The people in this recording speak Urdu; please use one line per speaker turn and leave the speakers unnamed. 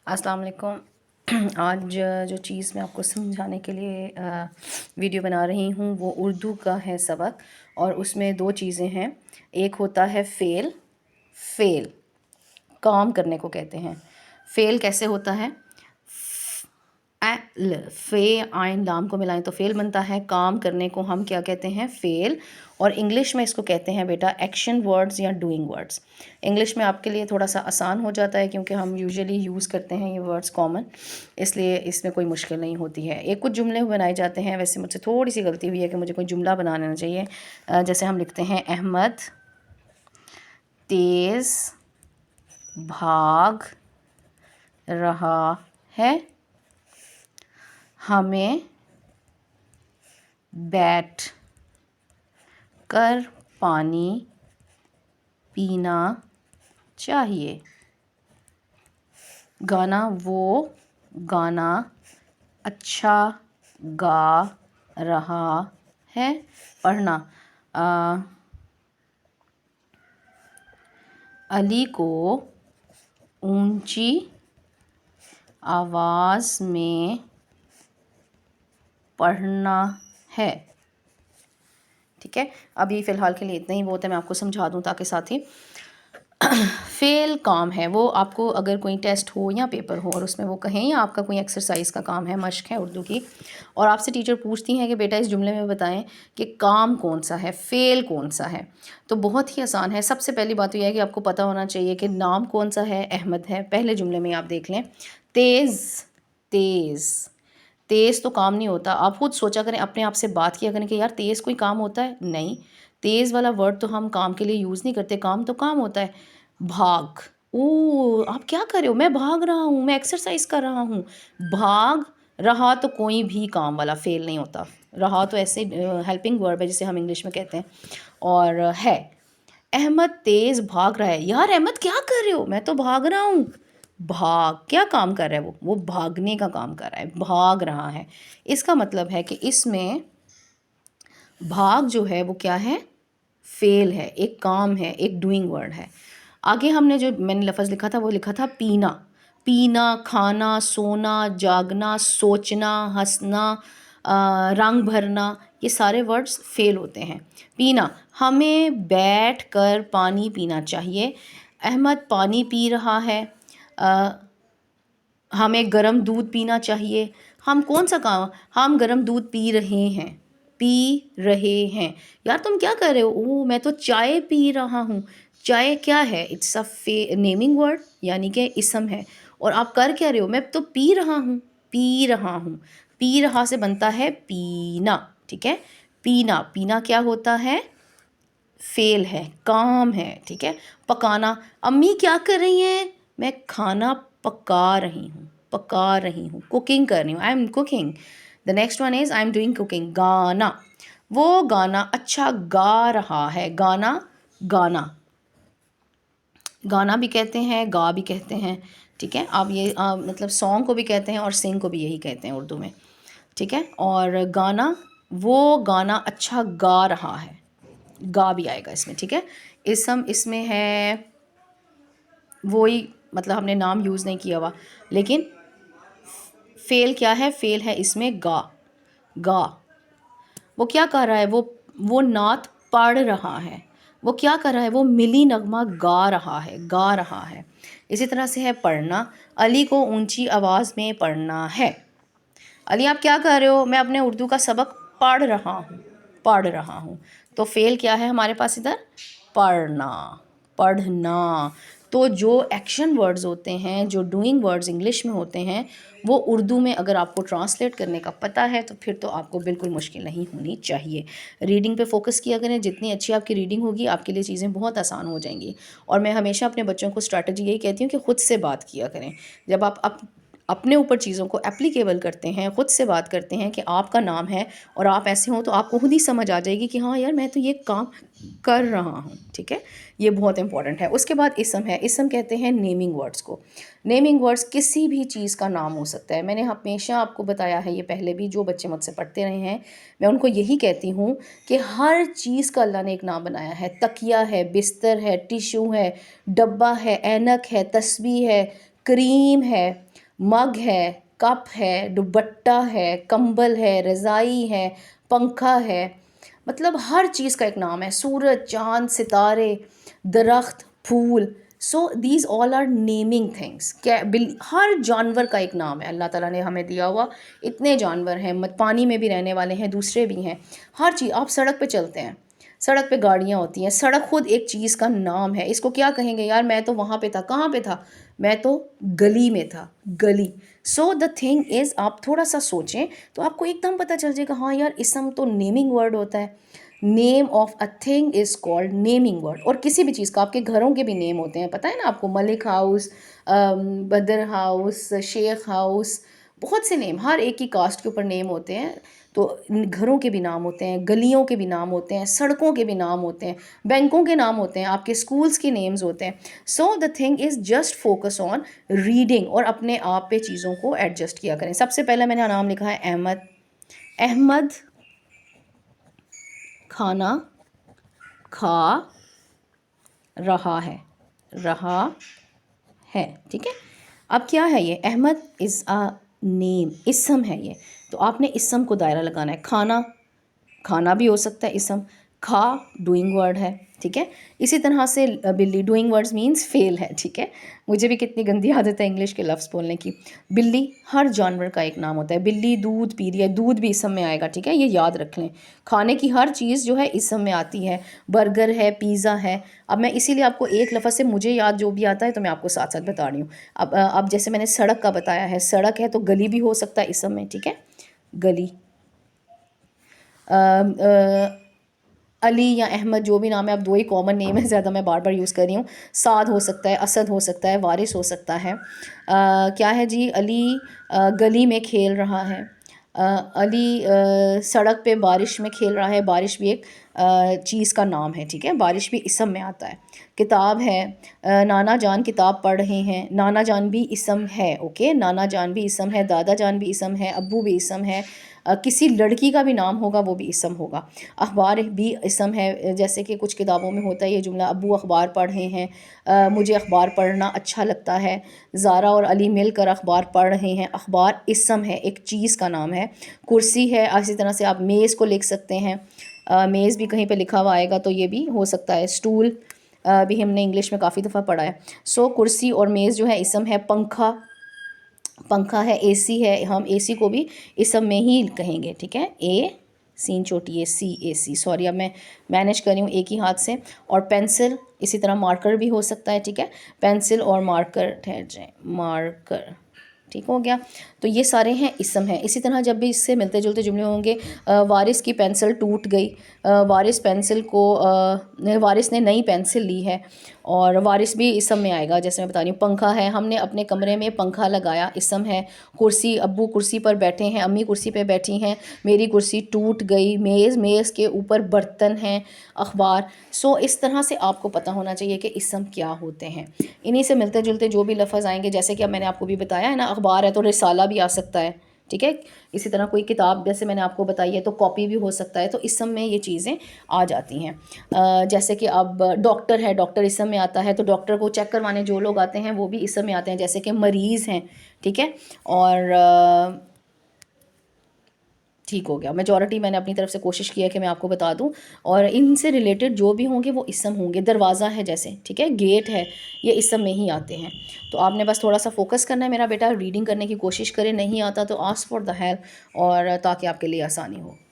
السلام علیکم۔ آج جو چیز میں آپ کو سمجھانے کے لیے ویڈیو بنا رہی ہوں وہ اردو کا ہے سبق، اور اس میں دو چیزیں ہیں۔ ایک ہوتا ہے فعل، فعل کام کرنے کو کہتے ہیں۔ فعل کیسے ہوتا ہے؟ فے آئن لام کو ملائیں تو فعل بنتا ہے۔ کام کرنے کو ہم کیا کہتے ہیں؟ فعل۔ اور انگلش میں اس کو کہتے ہیں بیٹا ایکشن ورڈز یا ڈوئنگ ورڈز۔ انگلش میں آپ کے لیے تھوڑا سا آسان ہو جاتا ہے کیونکہ ہم یوزلی یوز کرتے ہیں یہ ورڈز کامن، اس لیے اس میں کوئی مشکل نہیں ہوتی ہے۔ ایک کچھ جملے بنائے جاتے ہیں، ویسے مجھ سے تھوڑی سی غلطی ہوئی ہے کہ مجھے کوئی جملہ بنانا چاہیے۔ جیسے ہم لکھتے ہیں احمد تیز بھاگ رہا ہے، ہمیں بیٹھ کر پانی پینا چاہیے۔ گانا، وہ گانا اچھا گا رہا ہے۔ پڑھنا، علی کو اونچی آواز میں پڑھنا ہے۔ ٹھیک ہے، ابھی فی الحال کے لیے اتنا ہی بہت ہے، میں آپ کو سمجھا دوں تاکہ ساتھی فعل کام ہے، وہ آپ کو اگر کوئی ٹیسٹ ہو یا پیپر ہو اور اس میں وہ کہیں یا آپ کا کوئی ایکسرسائز کا کام ہے، مشق ہے اردو کی، اور آپ سے ٹیچر پوچھتی ہیں کہ بیٹا اس جملے میں بتائیں کہ کام کون سا ہے، فعل کون سا ہے، تو بہت ہی آسان ہے۔ سب سے پہلی بات تو یہ ہے کہ آپ کو پتہ ہونا چاہیے کہ نام کون سا ہے، احمد ہے۔ پہلے جملے میں آپ دیکھ لیں، تیز، تیز تیز تو کام نہیں ہوتا۔ آپ خود سوچا کریں، اپنے آپ سے بات کیا کریں کہ یار تیز کوئی کام ہوتا ہے؟ نہیں، تیز والا ورڈ تو ہم کام کے لیے یوز نہیں کرتے، کام تو کام ہوتا ہے۔ بھاگ، آپ کیا کر رہے ہو؟ میں بھاگ رہا ہوں، میں ایکسرسائز کر رہا ہوں۔ بھاگ رہا تو کوئی بھی کام والا فعل نہیں ہوتا، رہا تو ایسے ہیلپنگ ورب ہے جسے ہم انگلش میں کہتے ہیں، اور ہے۔ احمد تیز بھاگ رہا ہے، یار احمد کیا کر رہے ہو؟ میں تو بھاگ رہا ہوں۔ بھاگ کیا کام کر رہا ہے؟ وہ بھاگنے کا کام کر رہا ہے، بھاگ رہا ہے۔ اس کا مطلب ہے کہ اس میں بھاگ جو ہے وہ کیا ہے؟ فعل ہے، ایک کام ہے، ایک ڈوئنگ ورڈ ہے۔ آگے ہم نے جو میں نے لفظ لکھا تھا وہ لکھا تھا پینا، پینا، کھانا، سونا، جاگنا، سوچنا، ہنسنا، رنگ بھرنا، یہ سارے ورڈز فعل ہوتے ہیں۔ پینا، ہمیں بیٹھ کر پانی پینا چاہیے۔ احمد پانی پی رہا ہے، ہمیں گرم دودھ پینا چاہیے۔ ہم کون سا کام؟ ہم گرم دودھ پی رہے ہیں، پی رہے ہیں۔ یار تم کیا کر رہے ہو؟ میں تو چائے پی رہا ہوں۔ چائے کیا ہے؟ اٹس اے نیمنگ ورڈ، یعنی کہ اسم ہے۔ اور آپ کر کیا رہے ہو؟ میں تو پی رہا ہوں، پی رہا ہوں۔ پی رہا سے بنتا ہے پینا، ٹھیک ہے۔ پینا، پینا کیا ہوتا ہے؟ فعل ہے، کام ہے، ٹھیک ہے۔ پکانا، امی کیا کر رہی ہیں؟ میں کھانا پکا رہی ہوں، پکا رہی ہوں، کوکنگ کر رہی ہوں، I am cooking. The next one is I am doing cooking. گانا، وہ گانا اچھا گا رہا ہے۔ گانا، گانا، گانا بھی کہتے ہیں، گا بھی کہتے ہیں، ٹھیک ہے۔ آپ یہ مطلب سانگ کو بھی کہتے ہیں اور سنگ کو بھی یہی کہتے ہیں اردو میں، ٹھیک ہے۔ اور گانا، وہ گانا اچھا گا رہا ہے، گا بھی آئے گا اس میں، ٹھیک ہے۔ اسم، اس میں ہے وہی، مطلب ہم نے نام یوز نہیں کیا ہوا، لیکن فعل کیا ہے؟ فعل ہے اس میں گا، گا۔ وہ کیا کر رہا ہے؟ وہ نعت پڑھ رہا ہے۔ وہ کیا کر رہا ہے؟ وہ ملی نغمہ گا رہا ہے، گا رہا ہے۔ اسی طرح سے ہے پڑھنا، علی کو اونچی آواز میں پڑھنا ہے۔ علی آپ کیا کر رہے ہو؟ میں اپنے اردو کا سبق پڑھ رہا ہوں، پڑھ رہا ہوں۔ تو فعل کیا ہے ہمارے پاس ادھر؟ پڑھنا، پڑھنا۔ تو جو ایکشن ورڈز ہوتے ہیں، جو ڈوئنگ ورڈز انگلش میں ہوتے ہیں، وہ اردو میں اگر آپ کو ٹرانسلیٹ کرنے کا پتہ ہے تو پھر تو آپ کو بالکل مشکل نہیں ہونی چاہیے۔ ریڈنگ پہ فوکس کیا کریں، جتنی اچھی آپ کی ریڈنگ ہوگی آپ کے لیے چیزیں بہت آسان ہو جائیں گی۔ اور میں ہمیشہ اپنے بچوں کو اسٹریٹجی یہی کہتی ہوں کہ خود سے بات کیا کریں۔ جب آپ اپنے اوپر چیزوں کو اپلیکیبل کرتے ہیں، خود سے بات کرتے ہیں کہ آپ کا نام ہے اور آپ ایسے ہوں، تو آپ کو خود ہی سمجھ آ جائے گی کہ ہاں یار میں تو یہ کام کر رہا ہوں، ٹھیک ہے۔ یہ بہت امپورٹنٹ ہے۔ اس کے بعد اسم ہے، اسم کہتے ہیں نیمنگ ورڈز کو۔ نیمنگ ورڈز کسی بھی چیز کا نام ہو سکتا ہے۔ میں نے ہمیشہ آپ کو بتایا ہے یہ پہلے بھی، جو بچے مجھ سے پڑھتے رہے ہیں میں ان کو یہی کہتی ہوں کہ ہر چیز کا اللہ نے ایک نام بنایا ہے۔ تکیہ ہے، بستر ہے، ٹیشو ہے، ڈبہ ہے، اینک ہے، تسبیح ہے، کریم ہے، مگ ہے، کپ ہے، دوپٹہ ہے، کمبل ہے، رضائی ہے، پنکھا ہے، مطلب ہر چیز کا ایک نام ہے. سورج، چاند، ستارے، درخت، پھول. So these all are naming things. ہر جانور کا ایک نام ہے اللہ تعالیٰ نے ہمیں دیا ہوا. اتنے جانور ہیں، پانی میں بھی رہنے والے ہیں، دوسرے بھی ہیں. ہر چیز. آپ سڑک پہ چلتے ہیں، سڑک پہ گاڑیاں ہوتی ہیں، سڑک خود ایک چیز کا نام ہے. اس کو کیا کہیں گے؟ یار میں تو وہاں پہ تھا. کہاں پہ تھا؟ میں تو گلی میں تھا. گلی. سو دا تھنگ از، آپ تھوڑا سا سوچیں تو آپ کو ایک دم پتہ چل جائے گا ہاں یار اسم تو نیمنگ ورڈ ہوتا ہے. Name of a thing is called naming word. اور کسی بھی چیز کا، آپ کے گھروں کے بھی نیم ہوتے ہیں، پتہ ہے نا آپ کو، ملک ہاؤس، بدر ہاؤس، شیخ ہاؤس، بہت سے نیم، ہر ایک کی کاسٹ کے اوپر نیم ہوتے ہیں. تو گھروں کے بھی نام ہوتے ہیں، گلیوں کے بھی نام ہوتے ہیں، سڑکوں کے بھی نام ہوتے ہیں، بینکوں کے نام ہوتے ہیں، آپ کے اسکولس کے نیمز ہوتے ہیں. So the thing is just focus on reading اور اپنے آپ پہ چیزوں کو ایڈجسٹ کیا کریں. سب سے پہلے میں نے نام لکھا ہے احمد. احمد کھانا کھا رہا ہے. رہا ہے، ٹھیک ہے. اب کیا ہے یہ؟ احمد از اے نیم، اسم ہے یہ. تو آپ نے اسم کو دائرہ لگانا ہے. کھانا، کھانا بھی ہو سکتا ہے اسم. کھا ڈوئنگ ورڈ ہے، ٹھیک ہے. اسی طرح سے بلی، ڈوئنگ ورڈز مینس فیل ہے، ٹھیک ہے. مجھے بھی کتنی گندی عادت ہے انگلش کے لفظ بولنے کی. بلی، ہر جانور کا ایک نام ہوتا ہے. بلی دودھ پی رہی ہے، دودھ بھی اسم میں آئے گا، ٹھیک ہے. یہ یاد رکھ لیں. کھانے کی ہر چیز جو ہے اسم میں آتی ہے. برگر ہے، پیزا ہے. اب میں اسی لیے آپ کو ایک لفظ سے مجھے یاد جو بھی آتا ہے تو میں آپ کو ساتھ ساتھ بتا رہی ہوں. اب جیسے میں نے سڑک کا بتایا ہے، سڑک ہے تو گلی بھی ہو سکتا ہے اسم میں، ٹھیک ہے. گلی. علی یا احمد جو بھی نام ہے، اب دو ہی کامن نیم ہے، زیادہ میں بار بار یوز کر رہی ہوں. سعد ہو سکتا ہے، اسد ہو سکتا ہے، وارث ہو سکتا ہے. کیا ہے جی؟ علی گلی میں کھیل رہا ہے. علی سڑک پہ بارش میں کھیل رہا ہے. بارش بھی ایک چیز کا نام ہے، ٹھیک ہے. بارش بھی اسم میں آتا ہے. کتاب ہے. نانا جان کتاب پڑھ رہے ہیں. نانا جان بھی اسم ہے، اوکے. نانا جان بھی اسم ہے، دادا جان بھی اسم ہے، ابو بھی اسم ہے. کسی لڑکی کا بھی نام ہوگا وہ بھی اسم ہوگا. اخبار بھی اسم ہے، جیسے کہ کچھ کتابوں میں ہوتا ہے یہ جملہ، ابو اخبار پڑھ رہے ہیں، مجھے اخبار پڑھنا اچھا لگتا ہے. زارا اور علی مل کر اخبار پڑھ رہے ہیں. اخبار اسم ہے، ایک چیز کا نام ہے. کرسی ہے. اسی طرح سے آپ میز کو لکھ سکتے ہیں. میز بھی کہیں پہ لکھا ہوا آئے گا تو یہ بھی ہو سکتا ہے. اسٹول بھی ہم نے انگلش میں کافی دفعہ پڑھا ہے. سو کرسی اور میز جو ہے اسم ہے. پنکھا، پنکھا ہے. اے سی ہے، ہم اے سی کو بھی اسم میں ہی کہیں گے، ٹھیک ہے. اے سین چھوٹی ہے، سی، اے سی. سوری، اب میں مینیج کر رہی ہوں ایک ہی ہاتھ سے. اور پینسل، اسی طرح مارکر بھی ہو سکتا ہے، ٹھیک ہے. پینسل اور مارکر، ٹھہر جائیں، مارکر، ٹھیک ہو گیا. تو یہ سارے ہیں اسم ہیں. اسی طرح جب بھی اس سے ملتے جلتے جملے ہوں گے، وارث کی پینسل ٹوٹ گئی. وارث پینسل کو وارث نے نئی پینسل لی ہے، اور وارث بھی اسم میں آئے گا. جیسے میں بتا رہی ہوں، پنکھا ہے، ہم نے اپنے کمرے میں پنکھا لگایا، اسم ہے. کرسی، ابو کرسی پر بیٹھے ہیں، امی کرسی پہ بیٹھی ہیں، میری کرسی ٹوٹ گئی. میز، میز کے اوپر برتن ہیں. اخبار. سو اس طرح سے آپ کو پتہ ہونا چاہیے کہ اسم کیا ہوتے ہیں. انہی سے ملتے جلتے جو بھی لفظ آئیں گے، جیسے کہ اب میں نے آپ کو بھی بتایا ہے نا، اخبار ہے تو رسالہ بھی آ سکتا ہے، ٹھیک ہے. اسی طرح کوئی کتاب جیسے میں نے آپ کو بتائی ہے تو کاپی بھی ہو سکتا ہے. تو اسم میں یہ چیزیں آ جاتی ہیں. جیسے کہ اب ڈاکٹر ہے، ڈاکٹر اسم میں آتا ہے. تو ڈاکٹر کو چیک کروانے جو لوگ آتے ہیں وہ بھی اسم میں آتے ہیں، جیسے کہ مریض ہیں، ٹھیک ہے. اور ٹھیک ہو گیا. میجورٹی میں نے اپنی طرف سے کوشش کی ہے کہ میں آپ کو بتا دوں. اور ان سے ریلیٹڈ جو بھی ہوں گے وہ اسم ہوں گے. دروازہ ہے جیسے، ٹھیک ہے. گیٹ ہے، یہ اسم میں ہی آتے ہیں. تو آپ نے بس تھوڑا سا فوکس کرنا ہے میرا بیٹا، ریڈنگ کرنے کی کوشش کرے. نہیں آتا تو آسک فار دا ہیلپ، اور تاکہ آپ کے لیے آسانی ہو.